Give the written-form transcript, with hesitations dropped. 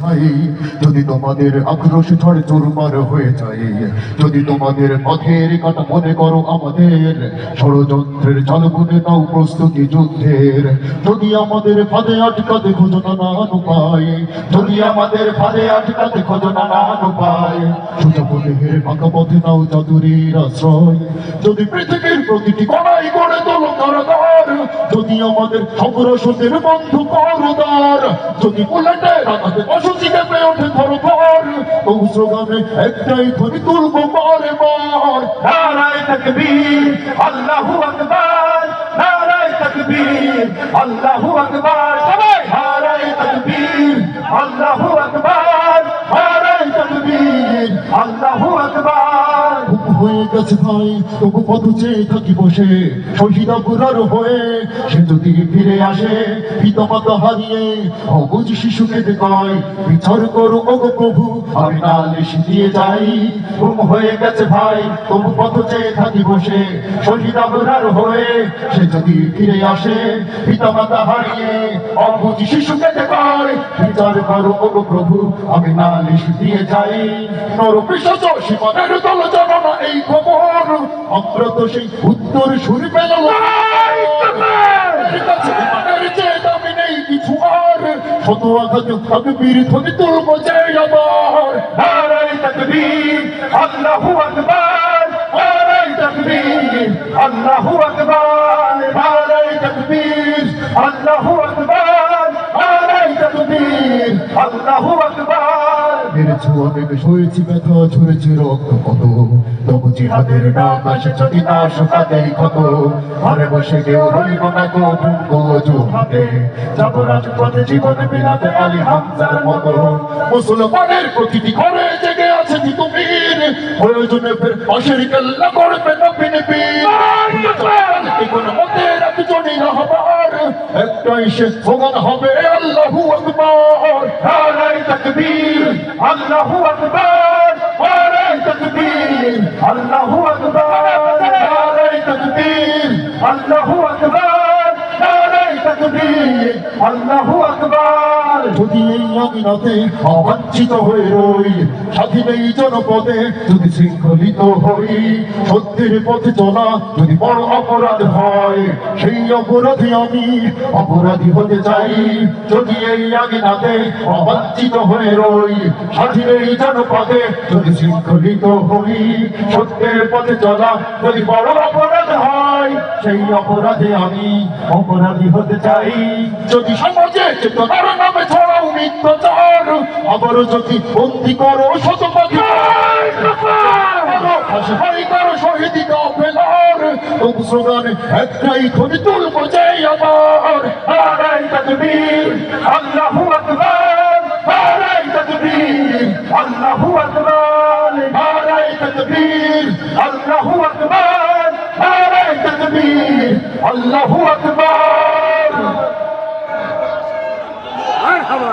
স্থায়ী। যদি তোমাদের আক্রোশ ঝড় চুরমার হয়ে যায়, যদি তোমাদের পথের কাটা মনে করো আমাদের ষড়যন্ত্রের চালগুনে নাও প্রস্তুতি যুদ্ধের। যদি আমাদের ফাঁদে আটকাতে খোঁজো নানান উপায়, যদি আমাদের ফাঁদে আটকাতে খোঁজো নানান উপায়, সোজা পথের ফাঁকা পথে নাও চাতুরীর আশ্রয়। যদি পৃথিবীর প্রতিটি কণাই করে তোলো কারাগার, যদি আমাদের সংগ্রাসদের বন্ধু করদার, যদি বুলেটের আঘাতে অসুচি কেঁপে ওঠে থরথর, তবু স্লোগানে একটাই ধ্বনি তুলবো বারে বার, নারায়ে তাকবীর, আল্লাহু আকবার, নারায়ে তাকবীর, আল্লাহু আকবার, সবাই নারায়ে তাকবীর, আল্লাহু আকবার, নারায়ে তাকবীর, আল্লাহু আকবার। হয়ে গেছে ভাই তবু পথ চেয়ে থাকি বসে, শহীদ আবরার হয়ে সে যদি ফিরে আসে, পিতামাতা হারিয়ে অবুঝ শিশুকে দেখায়, বিচার করো ওগো প্রভু আমি নালিশ দিয়ে যাই। ঘুম হয়ে গেছে ভাই তবু পথ চেয়ে থাকি বসে, শহীদ আবরার হয়ে সে যদি ফিরে আসে, পিতামাতা হারিয়ে অবুঝ শিশুকে দেখায়, বিচার করো ওগো প্রভু আমি নালিশ দিয়ে যাই। নরপিশাচ সীমানের দল জানো না এই খবর, আমরা তো সেই উত্তর শুনি পেলাম দামি নেই কিছু আর, শত আঘাত তাকবীর ধ্বনি তুলবো যে আবার, নারায়ে তাকবীর, আল্লাহু আকবার, নারায়ে তাকবীর, আল্লাহু আকবার, নারায়ে তাকবীর, আল্লাহু আকবার, নারায়ে তাকবীর, আল্লাহু আকবার। মেরেছ অনেক সয়েছি ব্যথা ঝরেছে রক্ত কত, তবু জিহাদের ডাক আসে যদি না শোকাতেই ক্ষত, ঘরে বসে কেউ রইব না গো ভুঙ্গো জুহাতে, যাব রাজপথে জীবন বিলাতে আলী হামজার মতো। মুসলমানের প্রতিটি ঘরে জেগে আছে তিতুমির, প্রয়োজনে ফের পাশের কেল্লা করবে নবীন বীর, কোন মতের একজনই না হবার, একটাই সে স্লোগান হবে আল্লাহু আকবার, নারায়ে তাকবীর, আল্লাহু আকবার, নারায়ে তাকবীর, আল্লাহু আকবার, নারায়ে তাকবীর, আল্লাহু আকবার, নারায়ে তাকবীর, আল্লাহু আকবার। যদি এই আমিনাতে অবাঞ্ছিত হয়ে রই, স্বাধীন এই জনপদে যদি শৃঙ্খলিত হই, সত্যের পথে চলা যদি বড় অপরাধ হয়, সেই অপরাধে আমি অপরাধী হতে চাই। যদি এই আমিনাতে অবাঞ্ছিত হয়ে রই, স্বাধীন এই জনপদে যদি শৃঙ্খলিত হই, সত্যের পথে চলা যদি বড় অপরাধ হয়, সেই অপরাধে আমি অপরাধী হতে চাই। যদি সমাজে চেতনার নামে ছড়াও মিথ্যাচার, আবারও যদি বন্দি করো শত পাখি করো শহীদ কাফেলার, তবু স্লোগানে একটাই ধ্বনি তুলবো যে আবার, নারায়ে তাকবীর, আল্লাহু আকবার, নারায়ে তাকবীর, আল্লাহু আকবার, নারায়ে তাকবীর, আল্লাহু আকবার, নারায়ে তাকবীর, আল্লাহু আকবার।